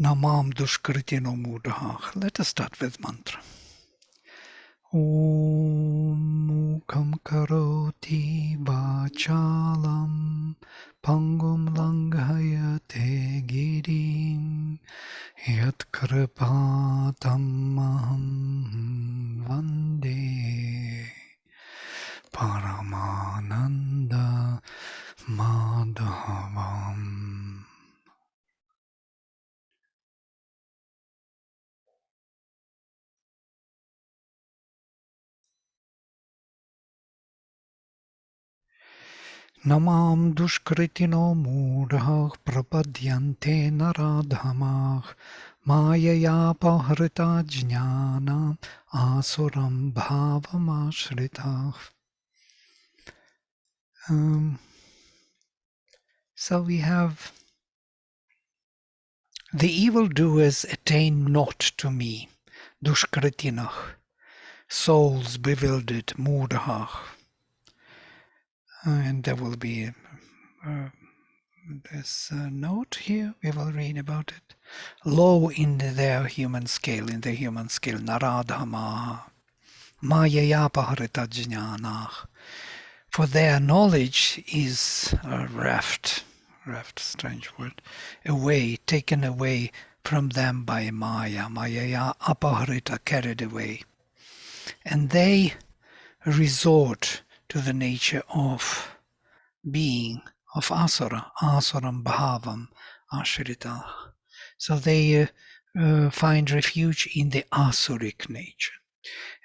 Namam dushkritino mudahah. Let us start with mantra. Om Mukham Karoti Vachalam Pangum Langhayate Girim Yat Kripatam Vande Paramananda Madhavam. Namam dushkritino mudhah prapadyante naradhamah mayaya pahrita jnanam asuram bhavamashritaah. So we have the evildoers attain not to me, dushkritinah, souls bewildered, mudhah. And there will be this note here, we will read about it. Low in their human scale, naradhama, mayaya pahrita jnanah. For their knowledge is reft, strange word, away, taken away from them by maya, mayaya apahrita, carried away. And they resort to the nature of being, of asura, asuram bhavam ashrita. So they find refuge in the asuric nature.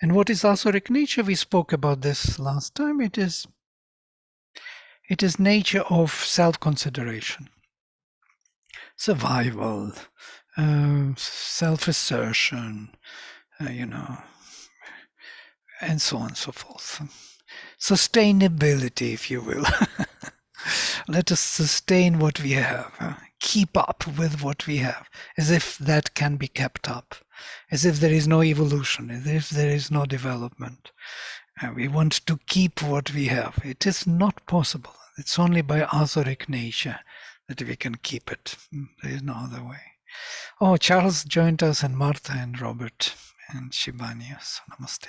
And what is asuric nature? We spoke about this last time. It is nature of self-consideration, survival, self-assertion, and so on and so forth. Sustainability, if you will. Let us sustain what we have, keep up with what we have, as if that can be kept up, as if there is no evolution, as if there is no development. We want to keep what we have. It is not possible. It's only by asuric nature that we can keep it. There is no other way. Oh, Charles joined us, and Martha and Robert and Shibani. So namaste.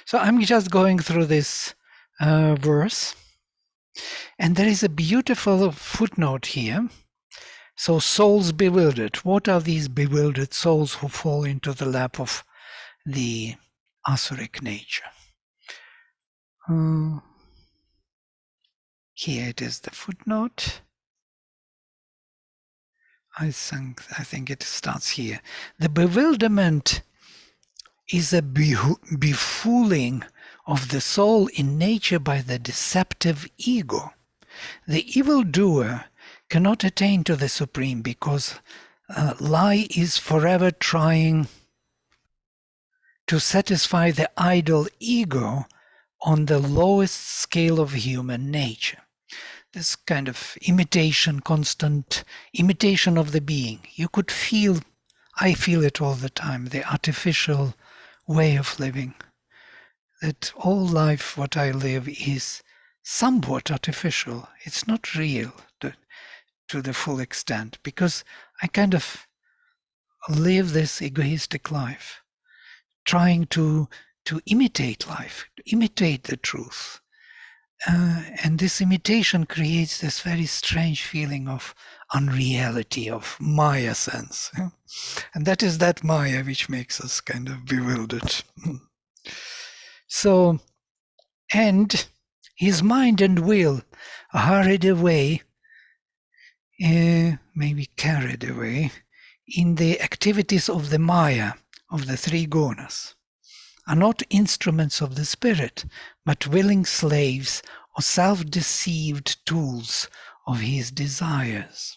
So I'm just going through this verse. And there is a beautiful footnote here. So souls bewildered. What are these bewildered souls who fall into the lap of the asuric nature? Here it is, the footnote. I think it starts here. The bewilderment is a befooling of the soul in nature by the deceptive ego. The evildoer cannot attain to the supreme because lie is forever trying to satisfy the idle ego on the lowest scale of human nature. This kind of imitation, constant imitation of the being. You could feel, I feel it all the time, the artificial way of living. That all life, what I live, is somewhat artificial. It's not real to the full extent, because I kind of live this egoistic life, trying to imitate life, to imitate the truth. And this imitation creates this very strange feeling of unreality, of Maya sense. And that is that Maya which makes us kind of bewildered. So, and his mind and will are hurried away, maybe carried away, in the activities of the Maya, of the three gunas, are not instruments of the spirit, but willing slaves or self-deceived tools of his desires.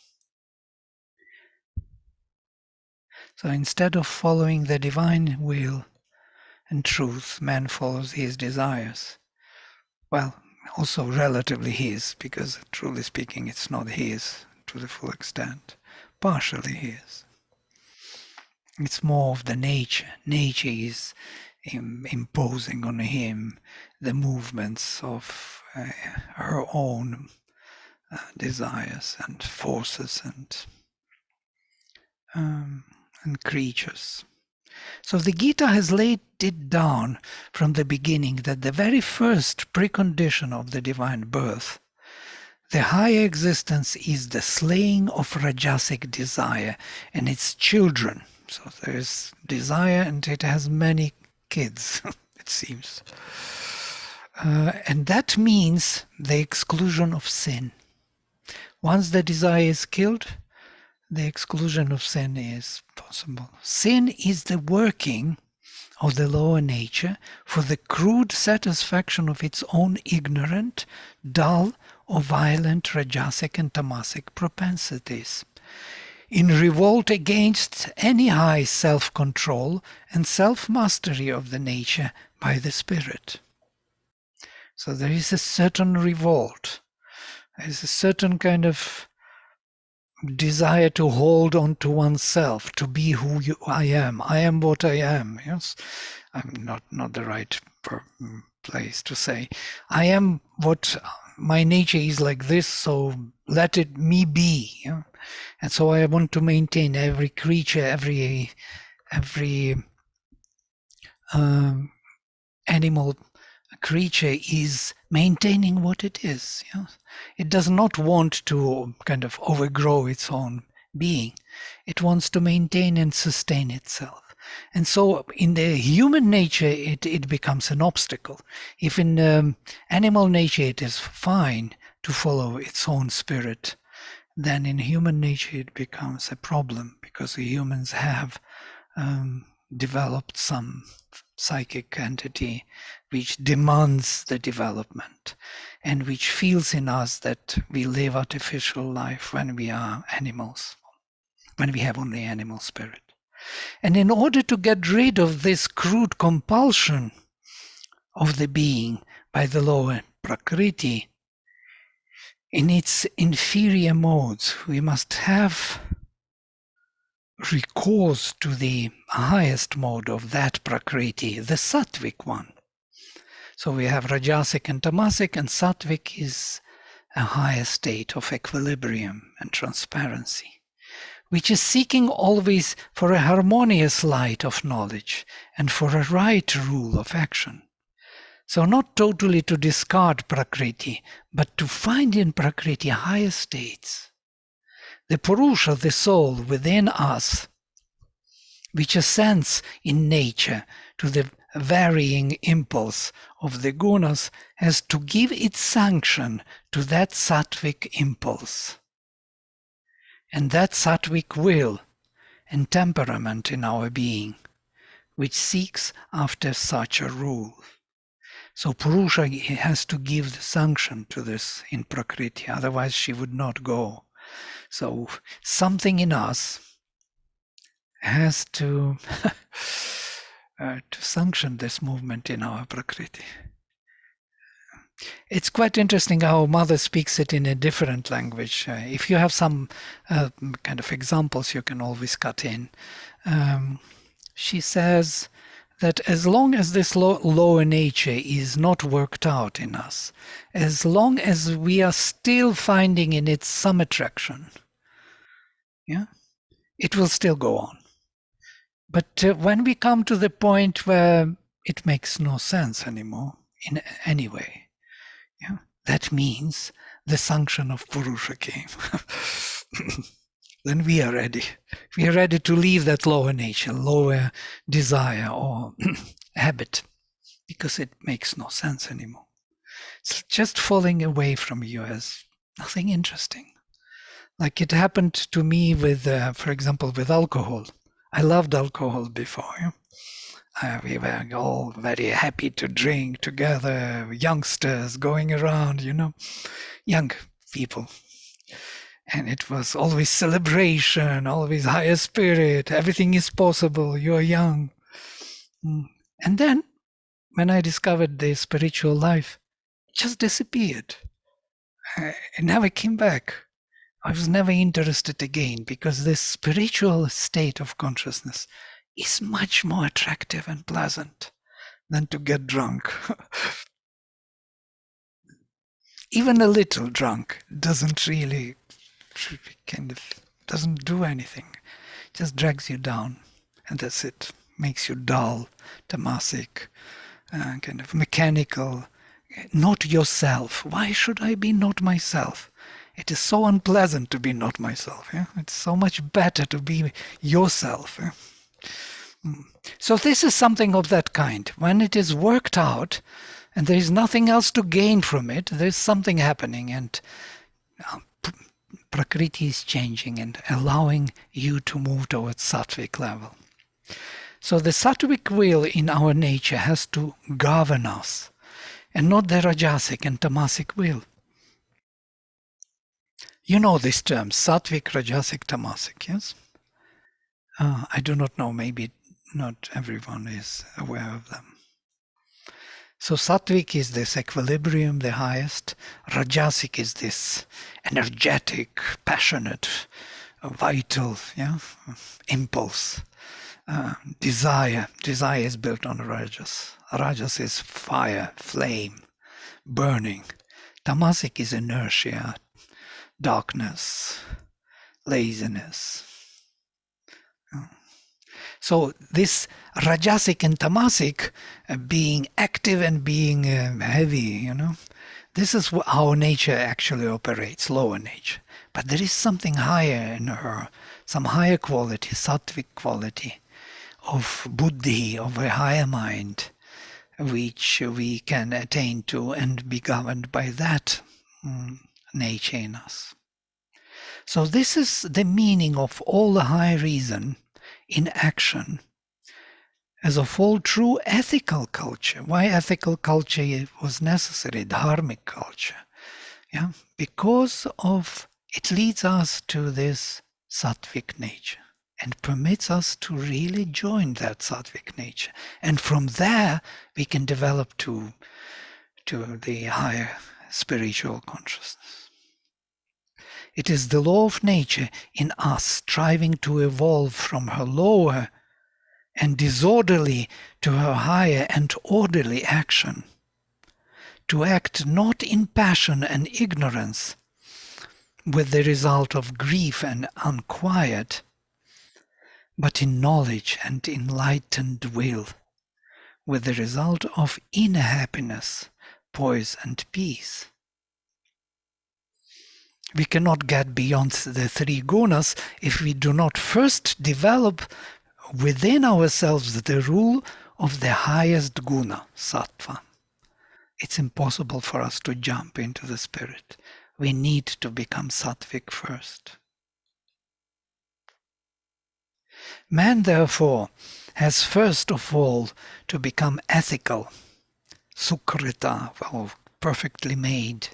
So instead of following the divine will and truth, man follows his desires. Well, also relatively his, because truly speaking, it's not his to the full extent. Partially his. It's more of the nature. Nature is imposing on him the movements of her own desires and forces and and creatures. So the Gita has laid it down from the beginning that the very first precondition of the divine birth, the higher existence, is the slaying of Rajasic desire and its children. So there is desire and it has many kids, it seems. And that means the exclusion of sin. Once the desire is killed, the exclusion of sin is possible. Sin is the working of the lower nature for the crude satisfaction of its own ignorant, dull, or violent Rajasic and Tamasic propensities, in revolt against any high self-control and self-mastery of the nature by the spirit. So there is a certain revolt. There is a certain kind of desire to hold on to oneself, to be who I am. I am what I am. Yes, I'm not the right place to say. I am what my nature is like this, so let it me be. Yeah? And so I want to maintain every creature, every animal creature is maintaining what it is. Yeah? It does not want to kind of overgrow its own being. It wants to maintain and sustain itself. And so in the human nature, it becomes an obstacle. If in animal nature it is fine to follow its own spirit, then in human nature it becomes a problem, because the humans have developed some psychic entity which demands the development and which feels in us that we live artificial life when we are animals, when we have only animal spirit. And in order to get rid of this crude compulsion of the being by the lower Prakriti, in its inferior modes, we must have recourse to the highest mode of that Prakriti, the Sattvic one. So we have Rajasic and Tamasic, and Sattvic is a higher state of equilibrium and transparency, which is seeking always for a harmonious light of knowledge and for a right rule of action. So not totally to discard Prakriti, but to find in Prakriti higher states. The Purusha, the soul within us, which ascends in nature to the varying impulse of the gunas, has to give its sanction to that sattvic impulse. And that sattvic will and temperament in our being, which seeks after such a rule. So Purusha has to give the sanction to this in Prakriti, otherwise she would not go. So something in us has to sanction this movement in our Prakriti. It's quite interesting how Mother speaks it in a different language. If you have some kind of examples, you can always cut in. She says that as long as this lower nature is not worked out in us, as long as we are still finding in it some attraction, yeah, it will still go on. But when we come to the point where it makes no sense anymore in any way, yeah, that means the sanction of Purusha came. Then we are ready. We are ready to leave that lower nature, lower desire or habit, because it makes no sense anymore. It's just falling away from you as nothing interesting. Like it happened to me with, for example, with alcohol. I loved alcohol before. We were all very happy to drink together, youngsters going around, young people. And it was always celebration, always higher spirit, everything is possible, you're young. And then, when I discovered the spiritual life, it just disappeared. It never came back. I was never interested again, because this spiritual state of consciousness is much more attractive and pleasant than to get drunk. Even a little drunk doesn't really doesn't do anything. just drags you down, and that's it. Makes you dull, tamasic, kind of mechanical, not yourself. Why should I be not myself? It is so unpleasant to be not myself. Yeah? It's so much better to be yourself. Yeah? So this is something of that kind. When it is worked out and there is nothing else to gain from it, there's something happening, and Prakriti is changing and allowing you to move towards sattvic level. So the sattvic will in our nature has to govern us, and not the rajasic and tamasic will. You know these terms, sattvic, rajasic, tamasic, yes? I do not know, maybe not everyone is aware of them. So sattvic is this equilibrium, the highest. Rajasic is this energetic, passionate, vital, impulse. Desire is built on rajas. Rajas is fire, flame, burning. Tamasic is inertia, darkness, laziness. So this rajasic and tamasic, being active and being heavy, this is how nature actually operates, lower nature. But there is something higher in her, some higher quality, sattvic quality of buddhi, of a higher mind, which we can attain to and be governed by that nature in us. So this is the meaning of all the high reason in action as of all true ethical culture. Why ethical culture was necessary, dharmic culture? Because of it leads us to this sattvic nature and permits us to really join that sattvic nature. And from there we can develop to the higher spiritual consciousness. It is the law of nature in us striving to evolve from her lower and disorderly to her higher and orderly action, to act not in passion and ignorance, with the result of grief and unquiet, but in knowledge and enlightened will, with the result of inner happiness, poise and peace. We cannot get beyond the three gunas if we do not first develop within ourselves the rule of the highest guna, sattva. It's impossible for us to jump into the spirit. We need to become sattvic first. Man, therefore, has first of all to become ethical, sukrita, or perfectly made,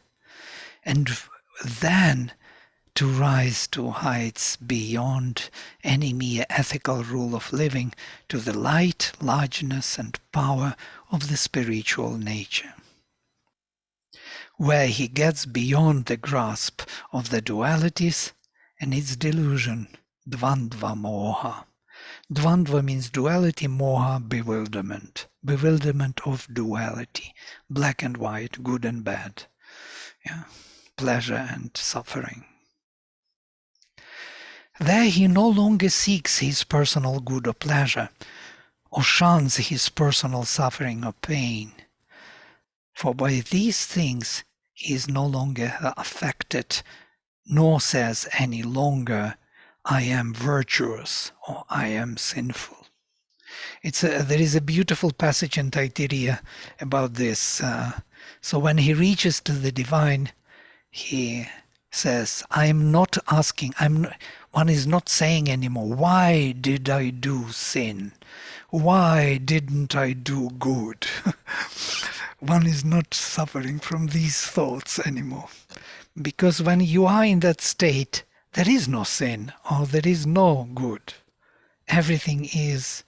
and then to rise to heights beyond any mere ethical rule of living, to the light, largeness, and power of the spiritual nature, where he gets beyond the grasp of the dualities and its delusion, dvandva moha. Dvandva means duality, moha, bewilderment. Bewilderment of duality, black and white, good and bad, pleasure and suffering. There he no longer seeks his personal good or pleasure, or shuns his personal suffering or pain. For by these things he is no longer affected, nor says any longer, I am virtuous or I am sinful. There is a beautiful passage in Taittiriya about this. So when he reaches to the divine, he says, I am not asking, one is not saying anymore, why did I do sin? Why didn't I do good? One is not suffering from these thoughts anymore. Because when you are in that state, there is no sin or there is no good. Everything is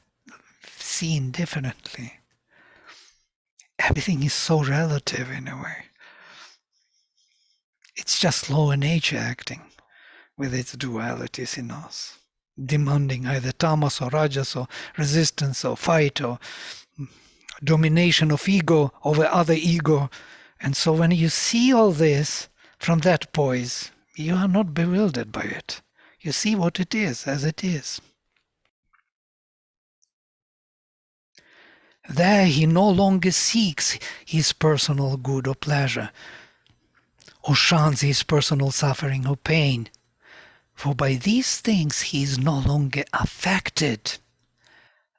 seen differently. Everything is so relative in a way. It's just lower nature acting with its dualities in us, demanding either tamas or rajas or resistance or fight or domination of ego over other ego. And so when you see all this from that poise, you are not bewildered by it. You see what it is as it is. There he no longer seeks his personal good or pleasure, or shuns his personal suffering or pain. For by these things he is no longer affected,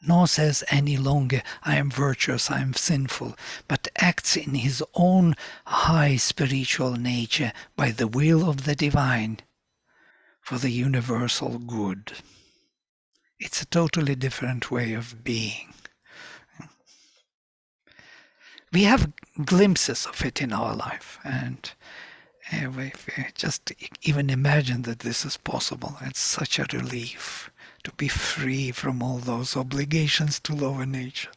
nor says any longer, I am virtuous, I am sinful, but acts in his own high spiritual nature by the will of the divine for the universal good. It's a totally different way of being. We have glimpses of it in our life, and we just even imagine that this is possible. It's such a relief to be free from all those obligations to lower nature.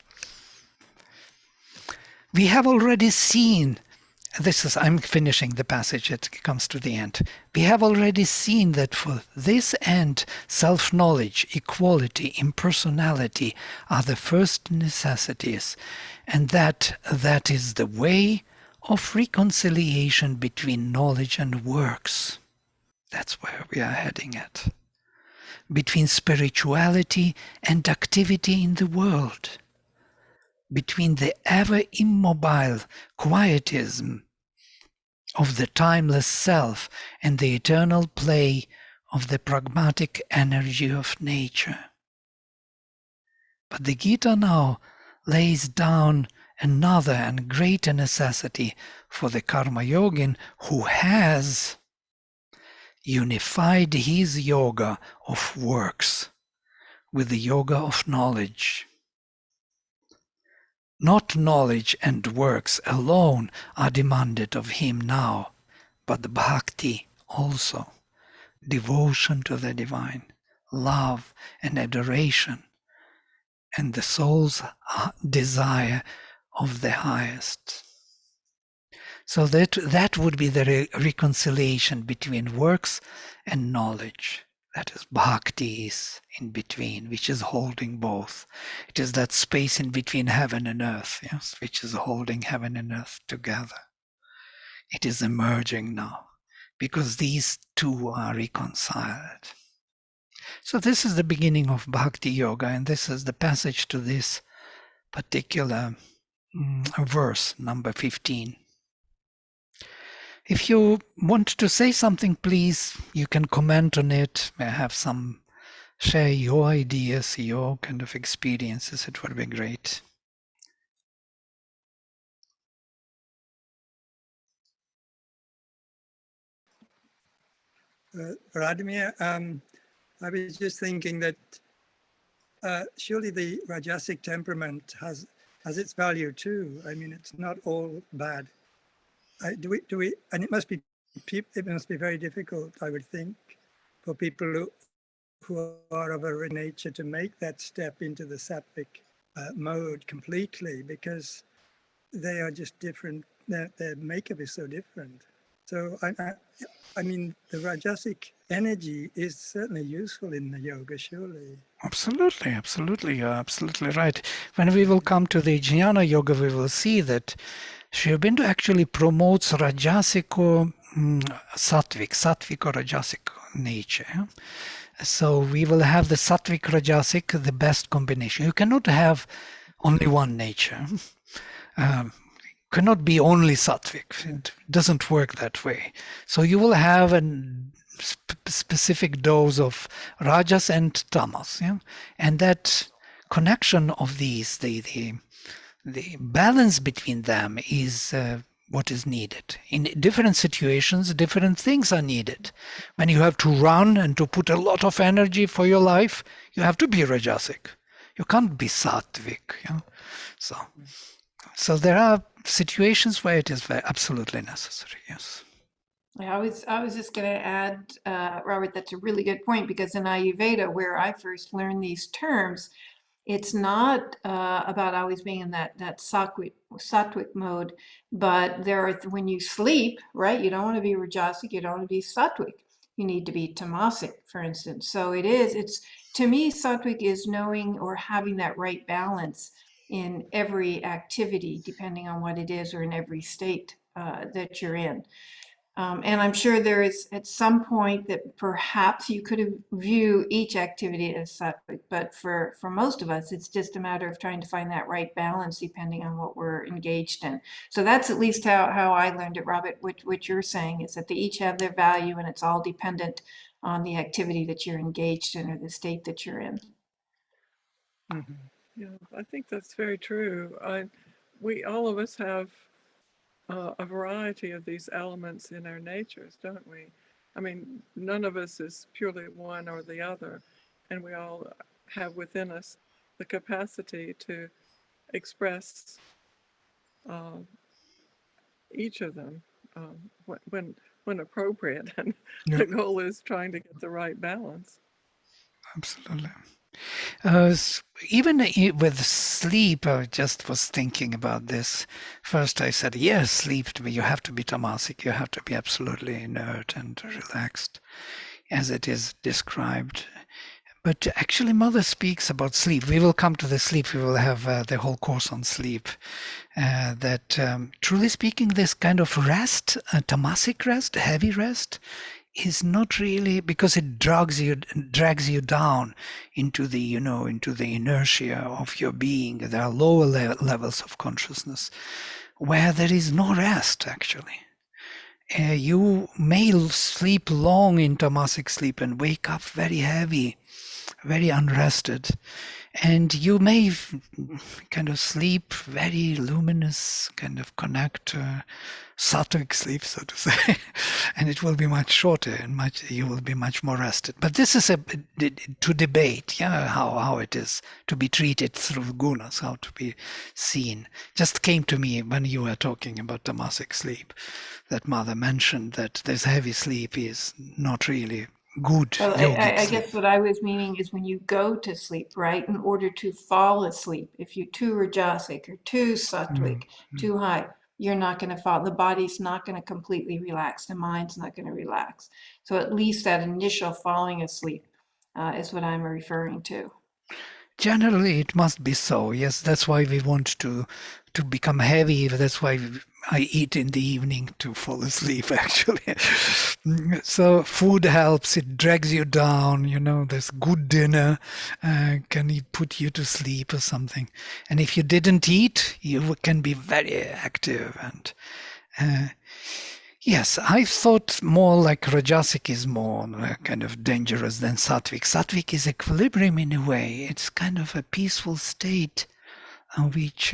We have already seen, I'm finishing the passage, it comes to the end. We have already seen that for this end, self-knowledge, equality, impersonality are the first necessities, and that is the way of reconciliation between knowledge and works. That's where we are heading at. Between spirituality and activity in the world. Between the ever immobile quietism of the timeless self and the eternal play of the pragmatic energy of nature. But the Gita now lays down another and greater necessity for the karma yogin who has unified his yoga of works with the yoga of knowledge. Not knowledge and works alone are demanded of him now, but bhakti also, devotion to the divine, love and adoration, and the soul's desire of the highest. So that would be the reconciliation between works and knowledge. That is bhakti is in between, which is holding both. It is that space in between heaven and earth, yes, which is holding heaven and earth together. It is emerging now, because these two are reconciled. So this is the beginning of Bhakti Yoga, and this is the passage to this particular verse, number 15. If you want to say something, please, you can comment on it, share your ideas, your kind of experiences. It would be great. Radimir, I was just thinking that surely the Rajasic temperament has its value too. I mean, it's not all bad. And it must be very difficult, I would think, for people who are of a nature to make that step into the sattvic mode completely, because they are just different. Their makeup is so different. So I mean, the Rajasic energy is certainly useful in the yoga, surely. Absolutely, absolutely. You're absolutely right. When we will come to the Jnana Yoga, we will see that Sri Aurobindo actually promotes Rajasic or Sattvic or Rajasic nature. So we will have the Sattvic Rajasic, the best combination. You cannot have only one nature. Cannot be only Sattvic. It doesn't work that way. So you will have a specific dose of Rajas and Tamas. Yeah? And that connection of these, the balance between them is what is needed. In different situations, different things are needed. When you have to run and to put a lot of energy for your life, you have to be Rajasic. You can't be Sattvic. Yeah? So there are situations where it is absolutely necessary, yes. I was just going to add, Robert, that's a really good point, because in Ayurveda, where I first learned these terms, it's not about always being in that sattvic mode, but when you sleep, right, you don't want to be rajasic, you don't want to be sattvic. You need to be tamasic, for instance. So to me, sattvic is knowing or having that right balance in every activity, depending on what it is, or in every state that you're in. And I'm sure there is at some point that perhaps you could view each activity as sattvic, but for most of us, it's just a matter of trying to find that right balance depending on what we're engaged in. So that's at least how I learned it, Robert. What you're saying is that they each have their value and it's all dependent on the activity that you're engaged in or the state that you're in. Yeah, I think that's very true. We all of us have a variety of these elements in our natures, don't we? I mean, none of us is purely one or the other, and we all have within us the capacity to express each of them when appropriate. And Yeah. the goal is trying to get the right balance. Absolutely. Even with sleep, I just was thinking about this. First, I said, yes, sleep, you have to be tamasic, you have to be absolutely inert and relaxed, as it is described. But actually, Mother speaks about sleep. We will come to the sleep. We will have the whole course on sleep. That truly speaking, this kind of rest, tamasic rest, heavy rest, is not really, because it drags you down into the into the inertia of your being. There are lower levels of consciousness where there is no rest actually. You may sleep long in tamasic sleep and wake up very heavy, very unrested, and you may kind of sleep very luminous, kind of connect sattvic sleep, so to say, and it will be much shorter and you will be much more rested. But this is to debate, how it is to be treated through gunas, how to be seen. Just came to me when you were talking about tamasic sleep, that Mother mentioned that this heavy sleep is not really good Well, yogic I sleep. guess what I was meaning is when you go to sleep, right, in order to fall asleep, if you're too rajasic or too sattvic, too high, you're not going to fall. The body's not going to completely relax. The mind's not going to relax. So at least that initial falling asleep is what I'm referring to. Generally, it must be so. Yes, that's why we want to become heavy. That's why I eat in the evening to fall asleep, actually. So food helps. It drags you down. There's good dinner can put you to sleep or something. And if you didn't eat, you can be very active. And yes, I thought more like Rajasic is more kind of dangerous than Sattvic. Sattvic is equilibrium in a way. It's kind of a peaceful state which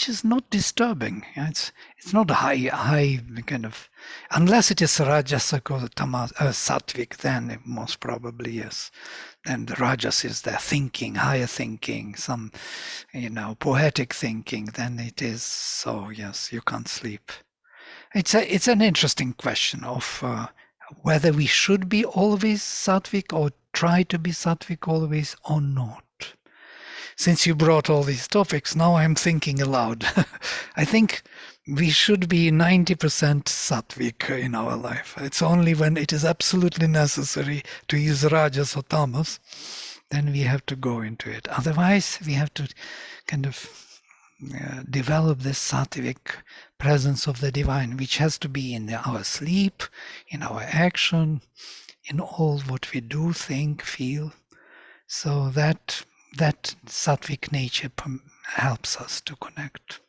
is not disturbing. It's not a high kind of, unless it is Rajasic or Sattvic, then most probably yes. Then the Rajas is the thinking, higher thinking, some poetic thinking. Then it is so. Yes, you can't sleep. It's an interesting question of whether we should be always sattvic or try to be sattvic always or not. Since you brought all these topics, now I'm thinking aloud. I think we should be 90% sattvic in our life. It's only when it is absolutely necessary to use rajas or tamas, then we have to go into it. Otherwise, we have to kind of develop this sattvic presence of the divine, which has to be in our sleep, in our action, in all what we do, think, feel. So that sattvic nature helps us to connect.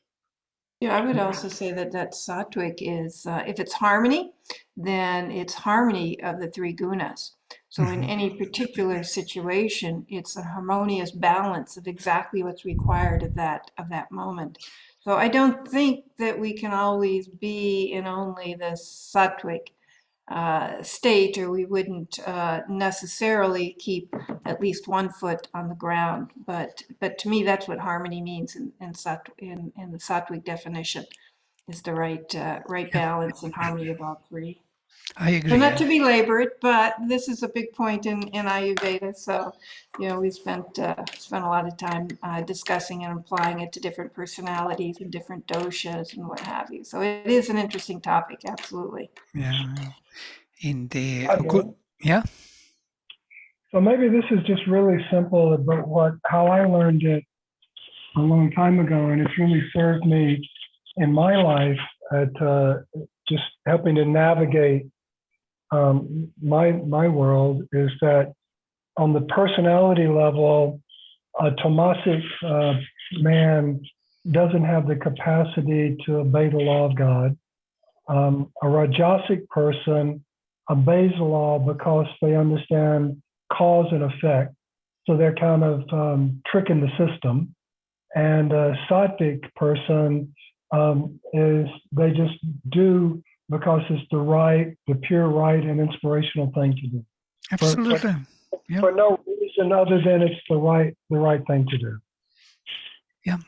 Yeah, I would also say that sattvic is, if it's harmony, then it's harmony of the three gunas. So in any particular situation, it's a harmonious balance of exactly what's required of that moment. So I don't think that we can always be in only the sattvic state, or we wouldn't necessarily keep at least one foot on the ground. But to me, that's what harmony means in the sattvic definition, is the right balance and harmony of all three. I So agree. not to belabor it, but this is a big point in Ayurveda. So, we spent a lot of time discussing and applying it to different personalities and different doshas and what have you. So it is an interesting topic, absolutely. Yeah. In the I do. yeah. So maybe this is just really simple, but how I learned it a long time ago, and it's really served me in my life just helping to navigate my world is that on the personality level, a tamasic man doesn't have the capacity to obey the law of God. A rajasic person obeys the law because they understand cause and effect. So they're kind of tricking the system. And a sattvic person is they just do because it's the pure right and inspirational thing to do. Absolutely. Yeah. For no reason other than it's the right thing to do. Yeah.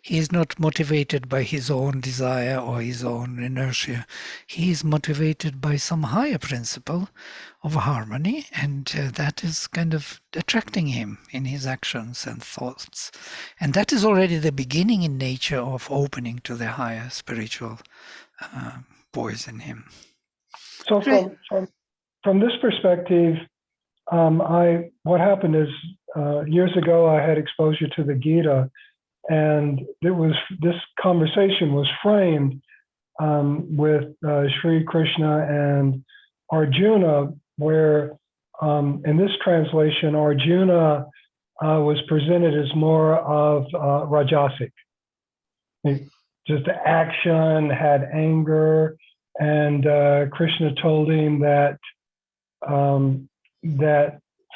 He is not motivated by his own desire or his own inertia. He is motivated by some higher principle of harmony, and that is kind of attracting him in his actions and thoughts. And that is already the beginning in nature of opening to the higher spiritual voice in him. So from this perspective, what happened is years ago I had exposure to the Gita, and this conversation was framed with Sri Krishna and Arjuna, where in this translation Arjuna was presented as more of Rajasic. Just action, had anger, and Krishna told him that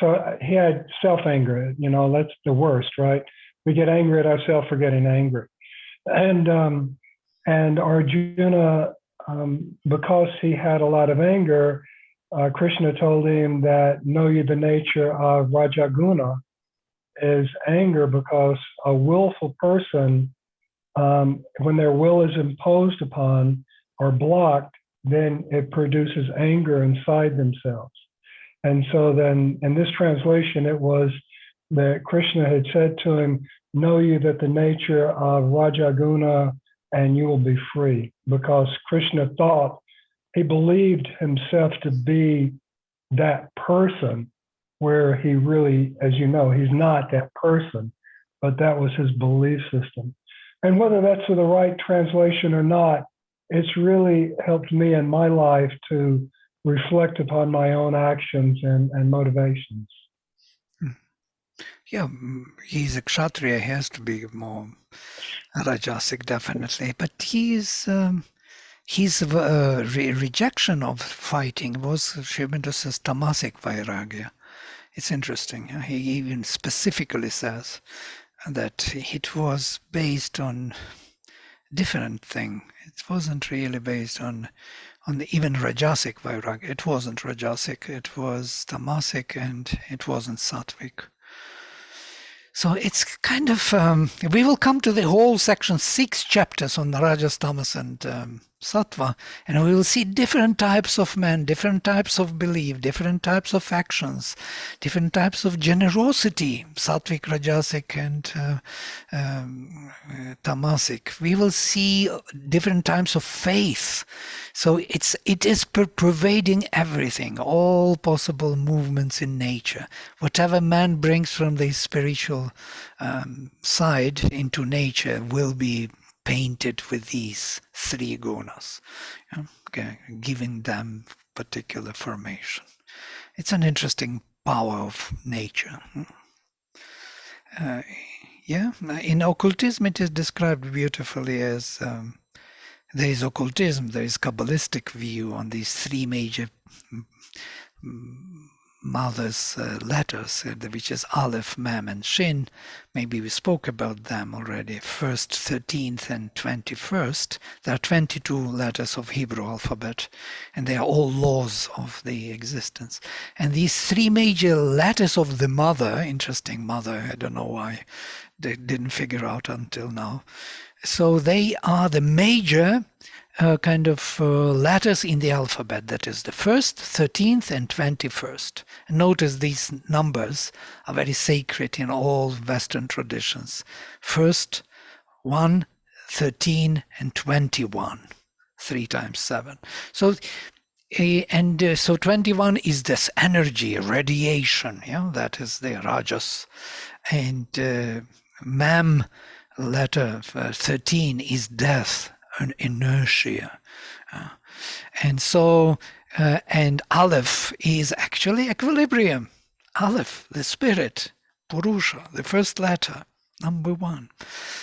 so he had self-anger. That's the worst, right? We get angry at ourselves for getting angry. And Arjuna, because he had a lot of anger, Krishna told him that know you the nature of Rajaguna is anger, because a willful person, when their will is imposed upon or blocked, then it produces anger inside themselves. And so then in this translation, it was that Krishna had said to him, know you that the nature of Rajaguna and you will be free, because Krishna he believed himself to be that person, where he really, as you know, he's not that person, but that was his belief system. And whether that's the right translation or not, it's really helped me in my life to reflect upon my own actions and motivations. Yeah, he's a Kshatriya, he has to be more Rajasic, definitely. But his rejection of fighting was, Srimanta says, tamasic vairagya. It's interesting. He even specifically says that it was based on different thing. It wasn't really based on the even Rajasic vairagya. It wasn't Rajasic, it was tamasic, and it wasn't sattvic. So it's kind of, we will come to the whole section, 6 chapters on the Rajas, Tamas, and Sattva, and we will see different types of men, different types of belief, different types of actions, different types of generosity, Sattvic, Rajasic, and Tamasic. We will see different types of faith. So it is pervading everything, all possible movements in nature. Whatever man brings from the spiritual side into nature will be painted with these 3 gunas, giving them particular formation. It's an interesting power of nature. In occultism it is described beautifully as there is occultism, there is Kabbalistic view on these 3 major mother's letters, which is Aleph, Mem, and Shin. Maybe we spoke about them already. 1st, 13th, and 21st. There are 22 letters of Hebrew alphabet, and they are all laws of the existence. And these 3 major letters of the mother, interesting mother, I don't know why they didn't figure out until now. So they are the major letters in the alphabet. That is the 1st, 13th, and 21st. And notice these numbers are very sacred in all Western traditions. 1st, 1, 13, and 21. 3 times 7. So 21 is this energy, radiation. That is the Rajas. And Mem letter 13 is death, an inertia, And so, and Aleph is actually equilibrium. Aleph, the spirit, Purusha, the first letter, number one.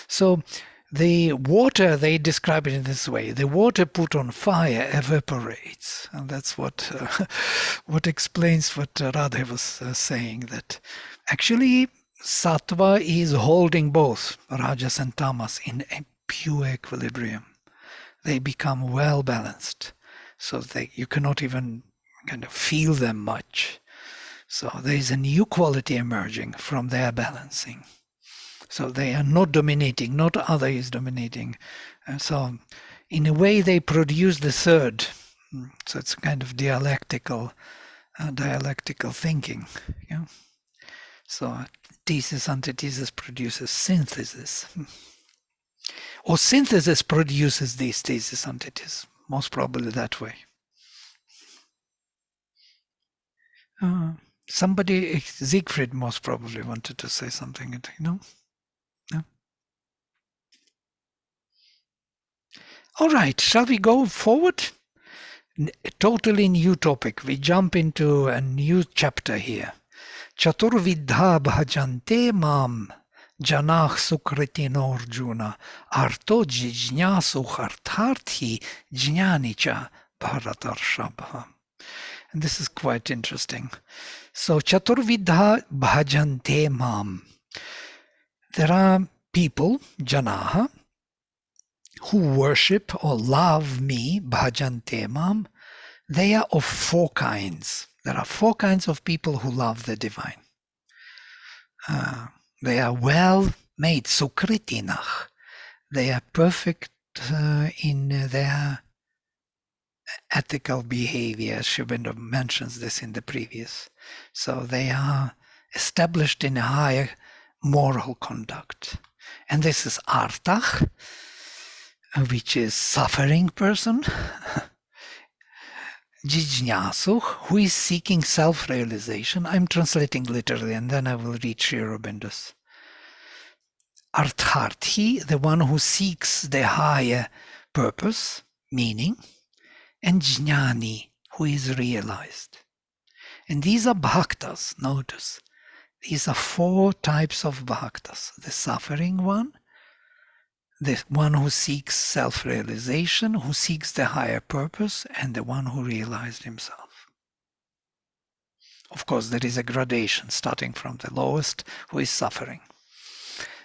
So the water, they describe it in this way: the water put on fire evaporates, and that's what explains what Radha was saying, that actually sattva is holding both rajas and tamas in a pure equilibrium. They become well balanced, so you cannot even kind of feel them much. So there is a new quality emerging from their balancing. So they are not dominating, not other is dominating. So in a way they produce the third. So it's kind of dialectical thinking. Yeah? So thesis, antithesis produces synthesis. Or synthesis produces these thesis, antithesis. Most probably that way. Somebody, Siegfried most probably wanted to say something, No? All right, shall we go forward? A totally new topic. We jump into a new chapter here. Chaturvidha bhajante mam janah sukritino arjuna arto jijnasu hartarthi jnanicha bharatarshabha. And this is quite interesting. So Chaturvidha bhajante mam. There are people, janaha, who worship or love me, bhajante mam. They are of four kinds. There are four kinds of people who love the divine. They are well made, sukritinach. They are perfect in their ethical behavior. Sri Aurobindo mentions this in the previous. So they are established in a higher moral conduct. And this is artach, which is suffering person. Jijnasu, who is seeking self-realization. I'm translating literally, and then I will read Sri Aurobindo's. Artharthi, the one who seeks the higher purpose, meaning, and Jnani, who is realized. And these are bhaktas, notice. These are four types of bhaktas. The suffering one, the one who seeks self-realization, who seeks the higher purpose, and the one who realized himself. Of course, there is a gradation starting from the lowest, who is suffering.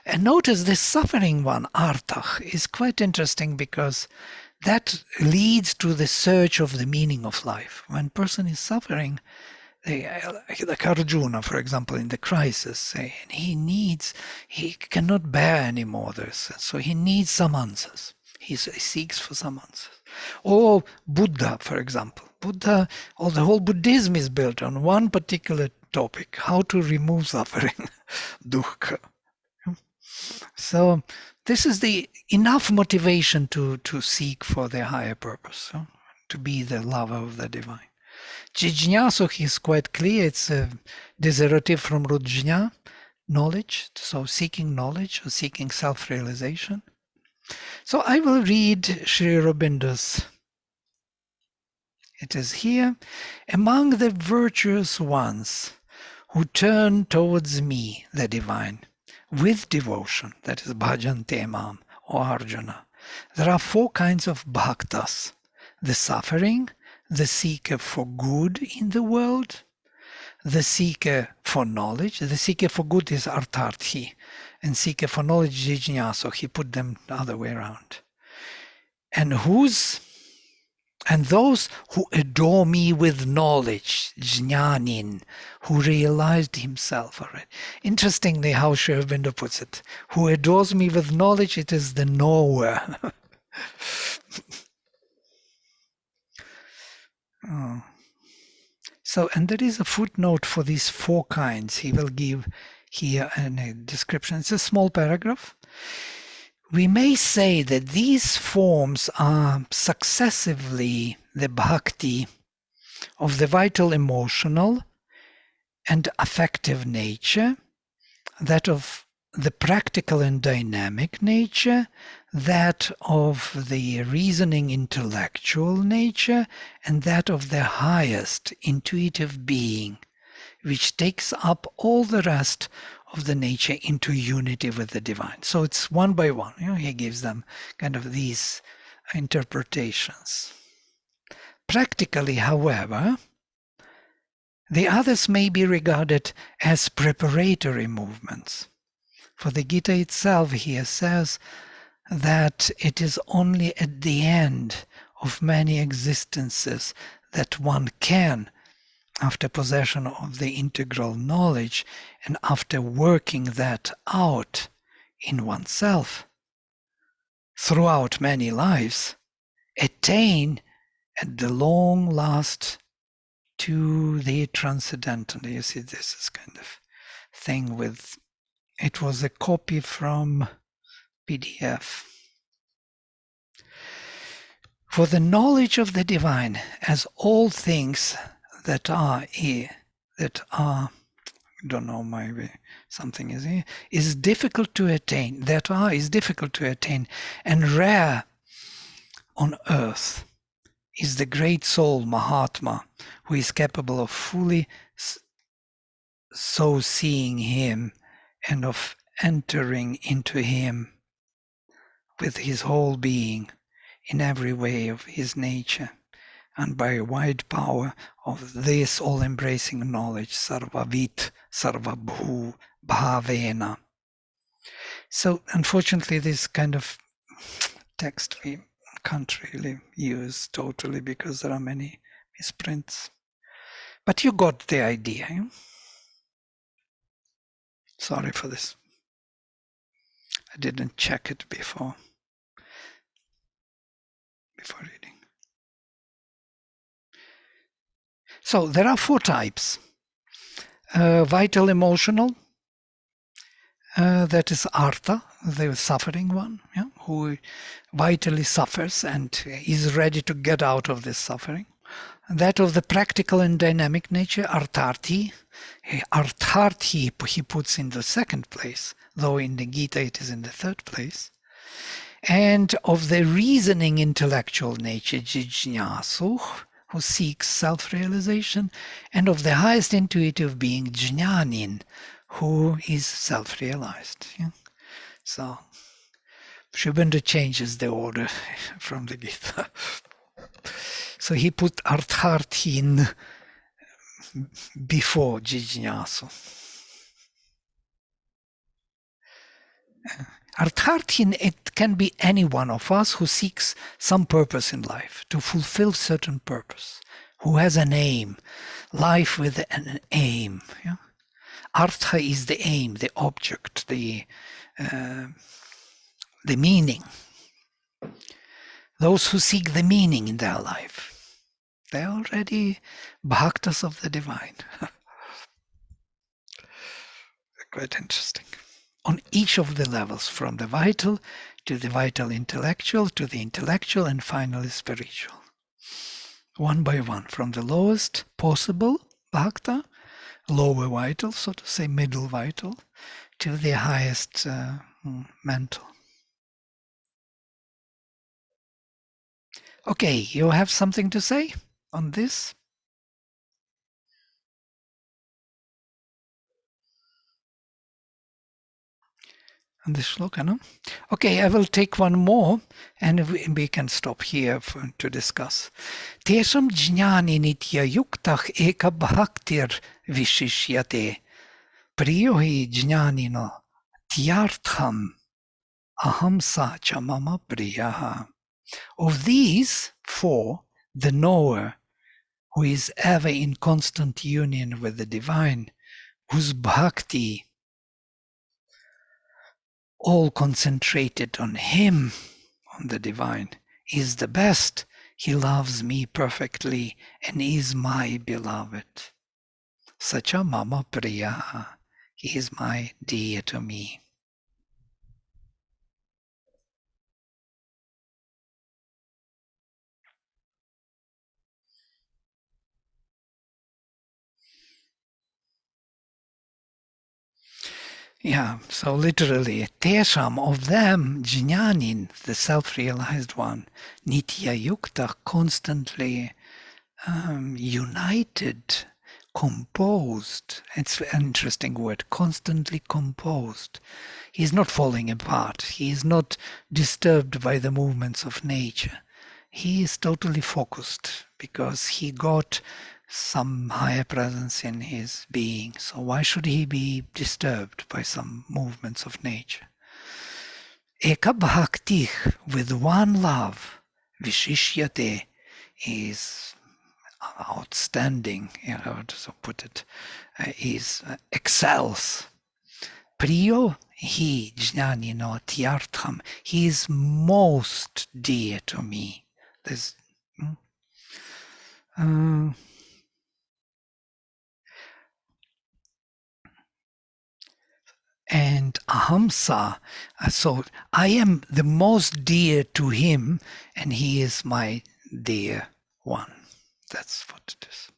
And notice this suffering one, artach, is quite interesting because that leads to the search of the meaning of life. When a person is suffering, like Arjuna, for example, in the crisis, and he cannot bear anymore this, so he needs some answers. He seeks for some answers. Or Buddha, for example. The whole Buddhism is built on one particular topic: how to remove suffering, dukkha. So this is the enough motivation to seek for the higher purpose, to be the lover of the divine. Jijnasu is quite clear. It's a derivative from rujna, knowledge. So seeking knowledge or seeking self-realization. So I will read Sri Aurobindo's. It is here. Among the virtuous ones who turn towards me, the divine, with devotion, that is bhajante mam or Arjuna, there are four kinds of bhaktas: the suffering, the seeker for good in the world, the seeker for knowledge. The seeker for good is artarthi, and seeker for knowledge jijnasu. He put them the other way around. And those who adore me with knowledge, jnanin, who realized himself already. Interestingly, how Sri Aurobindo puts it: who adores me with knowledge, it is the knower. Oh. So, and there is a footnote for these four kinds. He will give here a description. It's a small paragraph. We may say that these forms are successively the bhakti of the vital emotional and affective nature, that of the practical and dynamic nature, that of the reasoning intellectual nature, and that of the highest intuitive being, which takes up all the rest of the nature into unity with the divine. So it's one by one. He gives them kind of these interpretations. Practically, however, the others may be regarded as preparatory movements. For the Gita itself here says that it is only at the end of many existences that one can, after possession of the integral knowledge and after working that out in oneself throughout many lives, attain at the long last to the transcendental. You see, this is kind of thing with, it was a copy from PDF. For the knowledge of the divine, as all things that are, don't know, maybe something is here, is difficult to attain, is difficult to attain, and rare on earth is the great soul Mahatma, who is capable of fully so seeing him and of entering into him with his whole being in every way of his nature, and by wide power of this all-embracing knowledge, sarvavit, sarvabhu, bhavena. So unfortunately, this kind of text we can't really use totally because there are many misprints. But you got the idea. Eh? Sorry for this. I didn't check it before reading. So there are 4 types. Vital emotional, that is artha, the suffering one, who vitally suffers and is ready to get out of this suffering. That of the practical and dynamic nature, artharthi. Artharthi he puts in the 2nd place, though in the Gita it is in the 3rd place. And of the reasoning intellectual nature, jijnasu, who seeks self-realization, and of the highest intuitive being, jnanin, who is self-realized. So Shubhendra changes the order from the Gita. So he put artharthin before jijnasu. Artharthin, it can be any one of us who seeks some purpose in life, to fulfill certain purpose, who has an aim, life with an aim. Artha is the aim, the object, the meaning. Those who seek the meaning in their life, they're already bhaktas of the divine. Quite interesting. On each of the levels, from the vital to the vital intellectual, to the intellectual, and finally spiritual. One by one, from the lowest possible bhakta, lower vital, so to say, middle vital, to the highest mental. Okay, you have something to say on this? On this shloka, no? Okay, I will take one more and we can stop here to discuss. Tesham jnani nitya yuktah eka bhaktir vishishyate priyo hi jnanino tyartham aham sacha mama priyaha. Of these 4, the knower, who is ever in constant union with the divine, whose bhakti all concentrated on him, on the divine, is the best. He loves me perfectly and is my beloved. Sacha mama priya. He is my dear to me. Yeah, so literally, tesham, of them, jnananin, the self-realized one, nitya yukta, constantly united, composed. It's an interesting word, constantly composed. He is not falling apart. He is not disturbed by the movements of nature. He is totally focused because he got some higher presence in his being. So why should he be disturbed by some movements of nature? Eka bhaktich, with one love, vishishyate, is outstanding, to put it, is excels. Priyo he jnanino tyartham, he is most dear to me. There's, and ahamsa, so I am the most dear to him, and he is my dear one. That's what it is.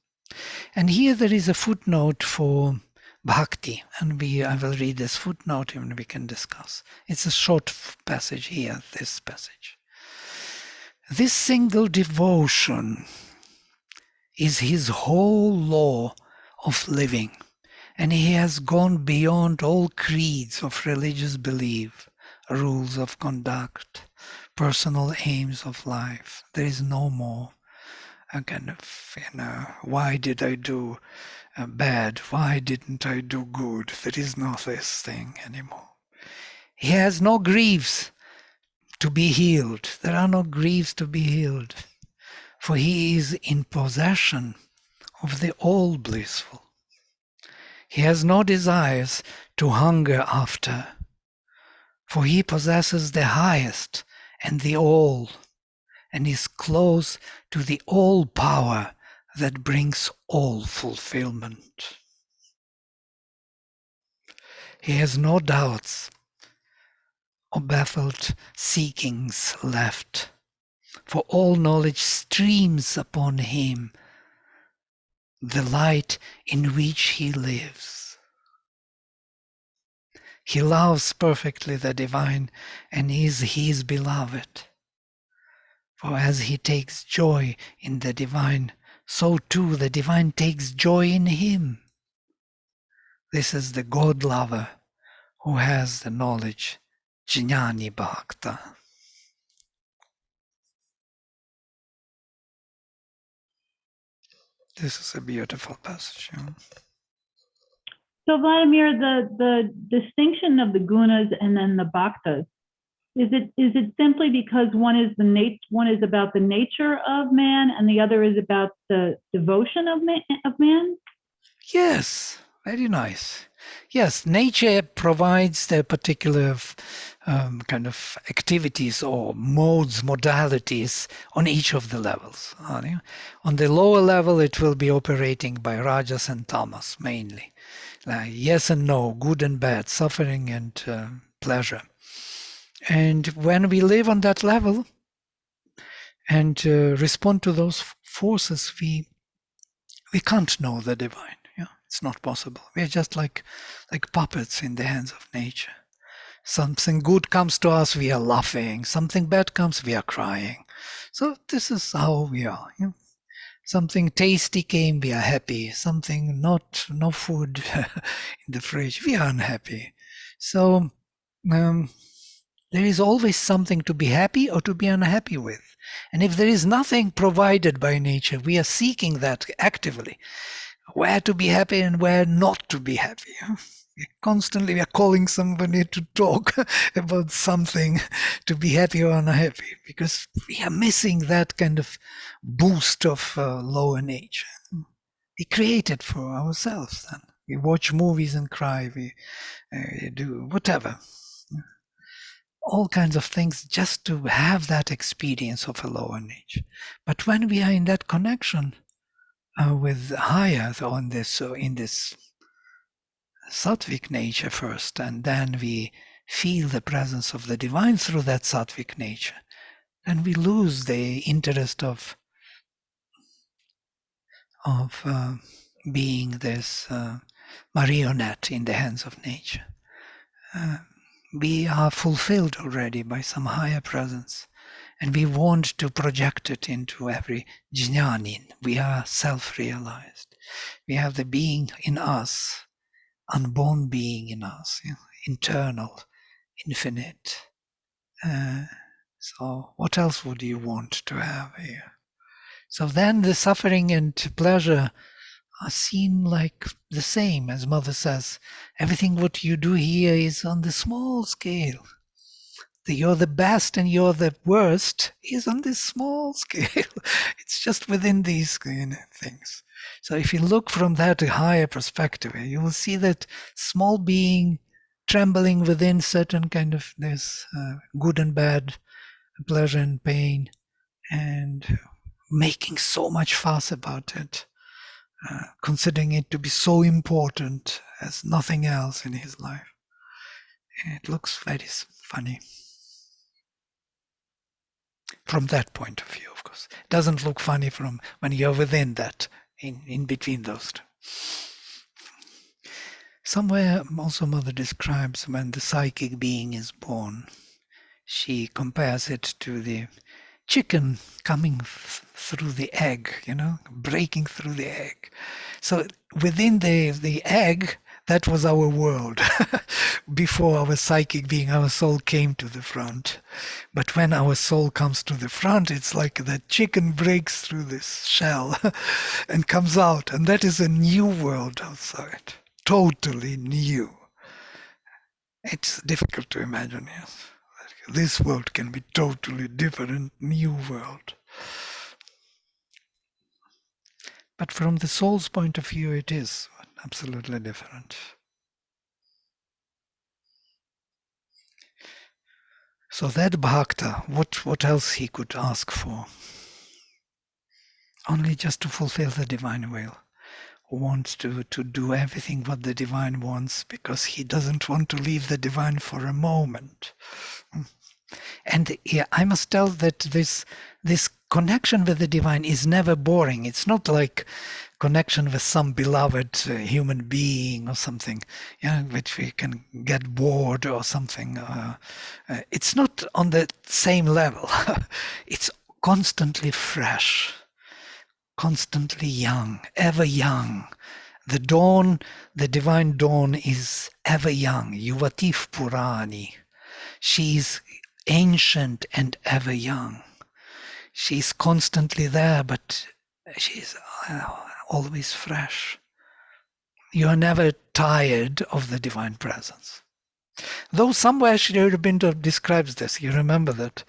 And here there is a footnote for bhakti, and I will read this footnote and we can discuss. It's a short passage here, this passage. This single devotion is his whole law of living, and he has gone beyond all creeds of religious belief, rules of conduct, personal aims of life. There is no more a kind of, why did I do bad? Why didn't I do good? There is no this thing anymore. He has no griefs to be healed. There are no griefs to be healed, for he is in possession of the all blissful. He has no desires to hunger after, for he possesses the highest and the all, and is close to the all power that brings all fulfillment. He has no doubts or baffled seekings left, for all knowledge streams upon him, the light in which he lives. He loves perfectly the divine and is his beloved. For as he takes joy in the divine, so too the divine takes joy in him. This is the God lover who has the knowledge, Jnani Bhakta. This is a beautiful passage. So Vladimir, the distinction of the gunas and then the bhaktas, is it simply because one is about the nature of man and the other is about the devotion of man? Yes, very nice. Yes, nature provides the particular kind of activities or modes, modalities on each of the levels. On the lower level, it will be operating by rajas and tamas mainly. Like yes and no, good and bad, suffering and pleasure. And when we live on that level and respond to those forces, we can't know the divine. It's not possible. We're just like puppets in the hands of nature. Something good comes to us, we are laughing. Something bad comes, we are crying. So this is how we are. Something tasty came, we are happy. Something no food in the fridge, we are unhappy. So there is always something to be happy or to be unhappy with. And if there is nothing provided by nature, we are seeking that actively. Where to be happy and where not to be happy. We are calling somebody to talk about something to be happy or unhappy, because we are missing that kind of boost of lower nature. We create it for ourselves then. We watch movies and cry, we do whatever. All kinds of things just to have that experience of a lower nature. But when we are in that connection, with higher in this sattvic nature first, and then we feel the presence of the divine through that sattvic nature, then we lose the interest of being this marionette in the hands of nature. we are fulfilled already by some higher presence, and we want to project it into every jnanin. We are self-realized. We have the being in us, unborn being in us, internal, infinite. So what else would you want to have here? So then the suffering and pleasure are seen like the same, as Mother says. Everything what you do here is on the small scale. You're the best and you're the worst is on this small scale. It's just within these things. So if you look from that higher perspective, you will see that small being trembling within certain kind of this good and bad, pleasure and pain, and making so much fuss about it, considering it to be so important as nothing else in his life. It looks very funny. From that point of view, of course. It doesn't look funny from when you're within that, in between those two. Somewhere also Mother describes when the psychic being is born. She compares it to the chicken coming through the egg, breaking through the egg. So within the egg, that was our world before our psychic being, our soul came to the front. But when our soul comes to the front, it's like that chicken breaks through this shell and comes out. And that is a new world outside, totally new. It's difficult to imagine, yes. This world can be totally different, new world. But from the soul's point of view, it is absolutely different. So that bhakta, what else he could ask for? Only just to fulfill the divine will. Who wants to do everything what the divine wants because he doesn't want to leave the divine for a moment. And I must tell that this connection with the divine is never boring. It's not like connection with some beloved human being or something, which we can get bored or something. It's not on the same level. It's constantly fresh, constantly young, ever young. The dawn, the divine dawn is ever young. Yuvatif Purani. She's ancient and ever young. She's constantly there, but she's always fresh. You are never tired of the divine presence. Though somewhere Sri Aurobindo describes this, you remember that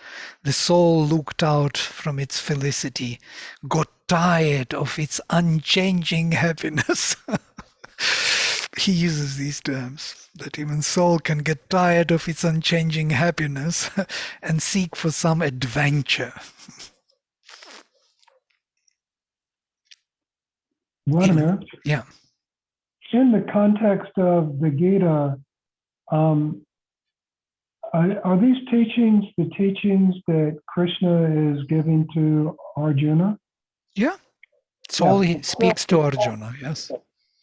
the soul looked out from its felicity, got tired of its unchanging happiness. He uses these terms, that even soul can get tired of its unchanging happiness and seek for some adventure. Vladimir, Yeah. in the context of the Gita, are these teachings the teachings that Krishna is giving to Arjuna? Yeah. So he speaks to Arjuna, yes.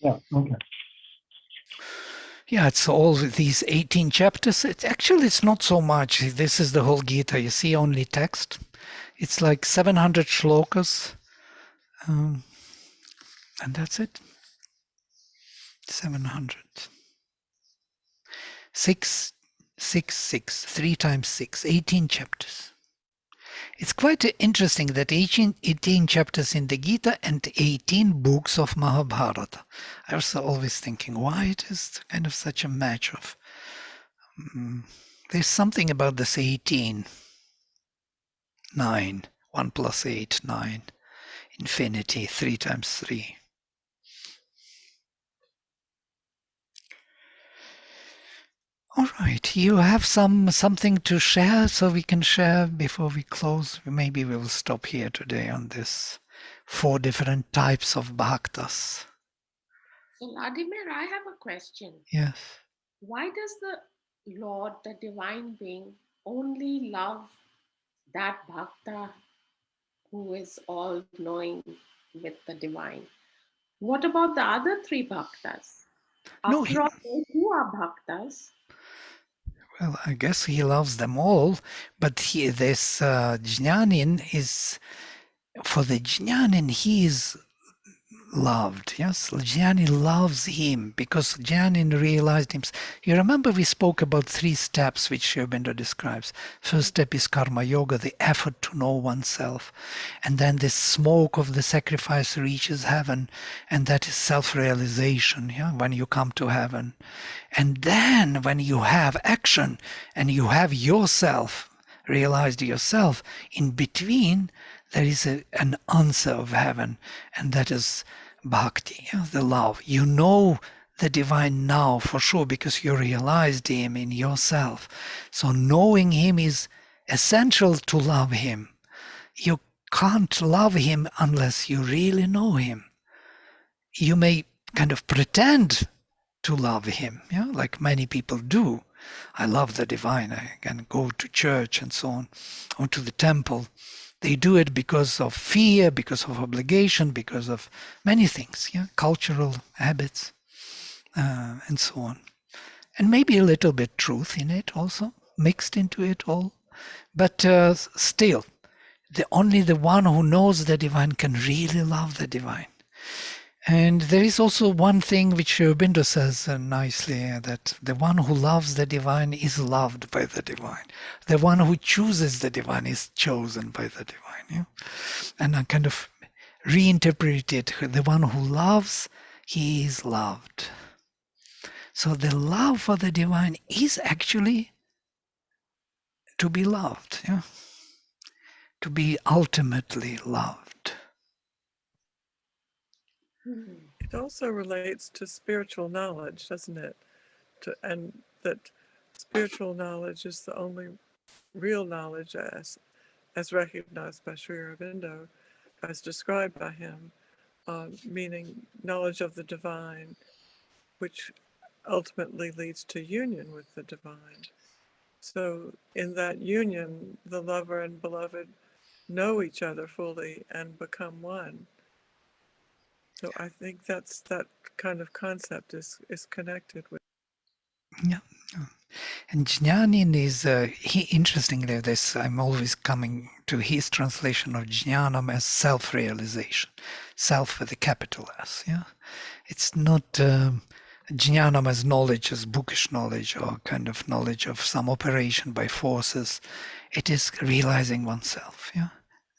Yeah, okay. Yeah, it's all these 18 chapters. It's not so much. This is the whole Gita. You see only text. It's like 700 shlokas. And that's it. 700. 6, 6, 6. 3 times 6. 18 chapters. It's quite interesting that 18 chapters in the Gita and 18 books of Mahabharata. I was always thinking, why it is kind of such a match of... there's something about this 18. 9. 1 plus 8, 9. Infinity, 3 times 3. All right, you have something to share, so we can share before we close. Maybe we will stop here today on this 4 different types of bhaktas. So Vladimir, I have a question. Yes. Why does the Lord, the divine being, only love that bhakta who is all knowing with the divine? What about the other 3 bhaktas? No, After all, they too are bhaktas. Well, I guess he loves them all, but this Jnanin is, for the Jnanin, he is loved. Yes, Jnani loves him because Jnani realized him. You remember we spoke about 3 steps which Sri Aurobindo describes. First step is karma yoga, the effort to know oneself, and then the smoke of the sacrifice reaches heaven, and that is self-realization. Yeah, when you come to heaven, and then when you have action and you have yourself realized yourself, in between there is an answer of heaven, and that is bhakti, the love. You know the divine now for sure because you realized him in yourself. So knowing him is essential to love him. You can't love him unless you really know him. You may kind of pretend to love him, yeah, like many people do. I love the divine. I can go to church and so on, or to the temple. They do it because of fear, because of obligation, because of many things, yeah, cultural habits, and so on. And maybe a little bit truth in it also, mixed into it all. But still, only the one who knows the divine can really love the divine. And there is also one thing which Aurobindo says nicely, that the one who loves the divine is loved by the divine. The one who chooses the divine is chosen by the divine. Yeah? And I kind of reinterpret it. The one who loves, he is loved. So the love for the divine is actually to be loved, yeah? To be ultimately loved. It also relates to spiritual knowledge, doesn't it? And that spiritual knowledge is the only real knowledge as recognized by Sri Aurobindo, as described by him, meaning knowledge of the divine, which ultimately leads to union with the divine. So in that union, the lover and beloved know each other fully and become one. So I think that kind of concept is connected with. Yeah. And Jnanin is, interestingly, this, I'm always coming to his translation of Jnanam as self-realization, self with a capital S, yeah? It's not Jnanam as knowledge, as bookish knowledge, or kind of knowledge of some operation by forces. It is realizing oneself, yeah?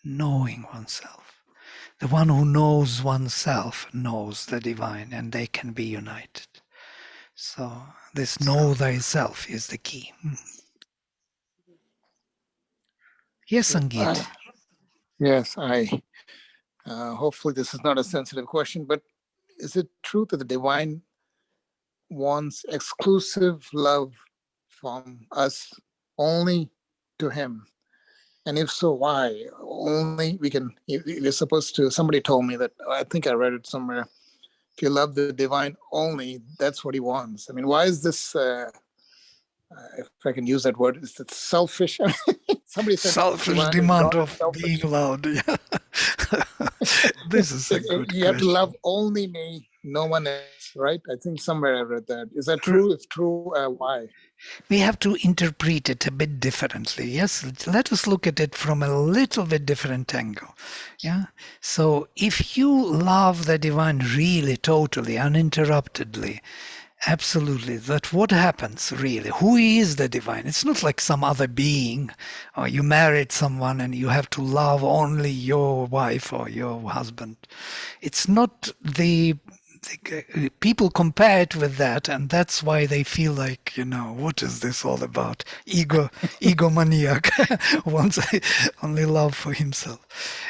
Knowing oneself. The one who knows oneself knows the divine, and they can be united. So this know thyself is the key. Yes, Sangeet. Yes, I. Hopefully, this is not a sensitive question, but is it true that the divine wants exclusive love from us only to him? And if so, why? Only we can, we're supposed to, somebody told me that, I think I read it somewhere. If you love the divine only, that's what he wants. I mean, why is this, if I can use that word, is it selfish? Somebody said Selfish divine is demand God is of being selfish. loved. Yeah. This is a good You have to question. love only me, no one else, right? I think somewhere I read that. Is that true? If true, why? We have to interpret it a bit differently. Yes, let us look at it from a little bit different angle. Yeah. So if you love the divine really, totally, uninterruptedly, absolutely, that what happens really? Who is the divine? It's not like some other being, or you married someone and you have to love only your wife or your husband. It's not the people compare it with that, and that's why they feel like, what is this all about? Egomaniac wants only love for himself.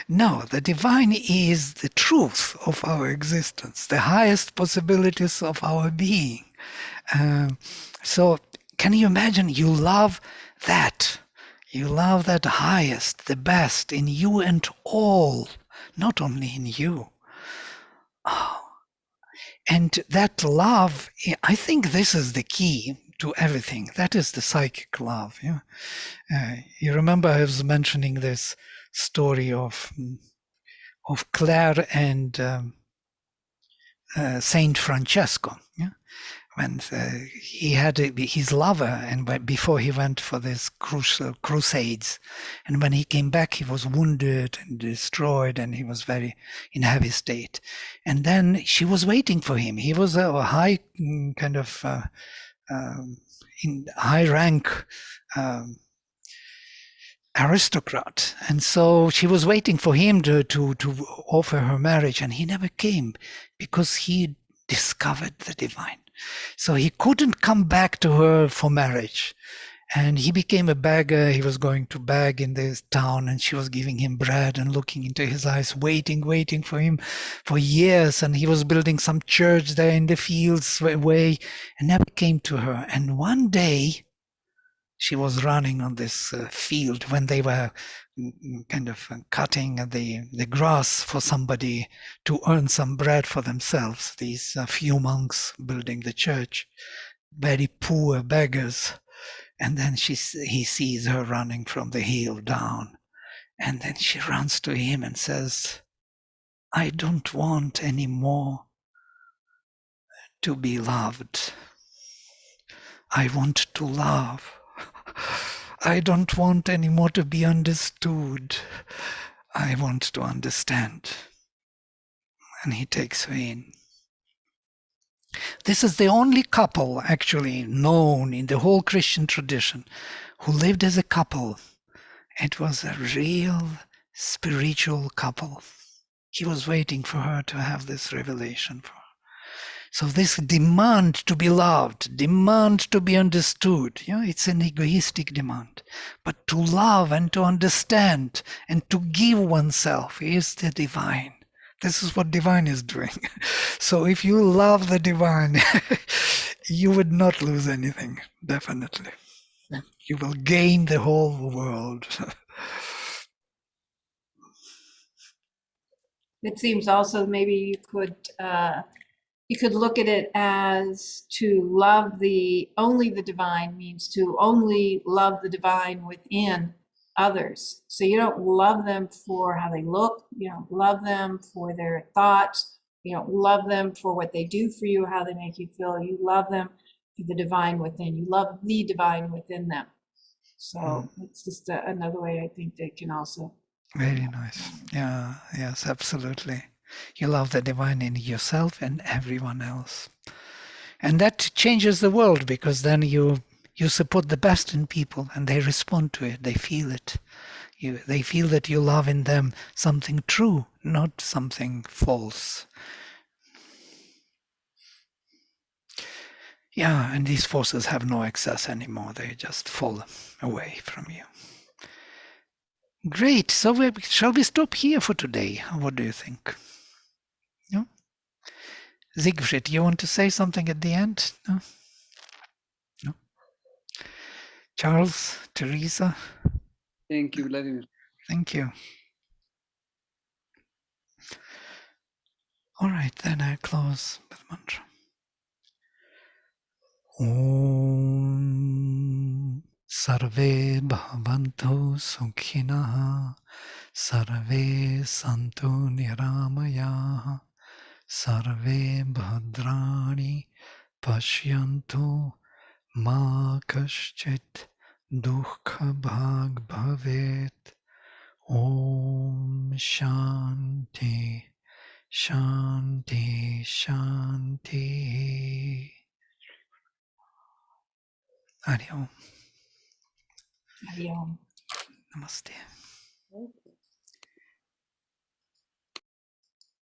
No, the divine is the truth of our existence, the highest possibilities of our being. So can you imagine you love that? You love that highest, the best in you and all, not only in you. Oh, and that love, I think this is the key to everything. That is the psychic love. Yeah. You remember I was mentioning this story of Clare and Saint Francesco. Yeah. when he had his lover, and before he went for this crusades, and when he came back, he was wounded and destroyed, and he was very in a heavy state. And then she was waiting for him. He was a high kind of in high rank aristocrat, and so she was waiting for him to offer her marriage, and he never came because he discovered the divine. So he couldn't come back to her for marriage, and he became a beggar. He was going to beg in this town, and she was giving him bread and looking into his eyes, waiting for him for years. And he was building some church there in the fields away, and never came to her. And one day she was running on this field when they were kind of cutting the grass for somebody to earn some bread for themselves. These few monks building the church, very poor beggars. And then he sees her running from the hill down. And then she runs to him and says, I don't want any more to be loved. I want to love. I don't want any more to be understood. I want to understand. And he takes her in. This is the only couple actually known in the whole Christian tradition who lived as a couple. It was a real spiritual couple. He was waiting for her to have this revelation for her. So this demand to be loved, demand to be understood, it's an egoistic demand. But to love and to understand and to give oneself is the divine. This is what divine is doing. So if you love the divine, you would not lose anything, definitely. You will gain the whole world. It seems also maybe you could look at it as to love only the divine means to only love the divine within others. So you don't love them for how they look, you don't love them for their thoughts, you don't love them for what they do for you, how they make you feel. You love them for the divine within. You love the divine within them. So it's just another way I think they can also. Very nice. Yeah, yes, absolutely. You love the divine in yourself and everyone else. And that changes the world, because then you support the best in people and they respond to it. They feel it. They feel that you love in them something true, not something false. Yeah, and these forces have no access anymore. They just fall away from you. Great. So shall we stop here for today? What do you think? No? Siegfried, you want to say something at the end? No? No? Charles, Teresa? Thank you, Vladimir. Thank you. All right, then I close with mantra. Om Sarve Bhavantu Sukhinaha Sarve Santu Niramaya Sarve Bhadrani Pashyantu Ma Kaschit Dukha Bhag Bhavet. Om Shanti Shanti Shanti. Hari Om. Hari Om. Namaste.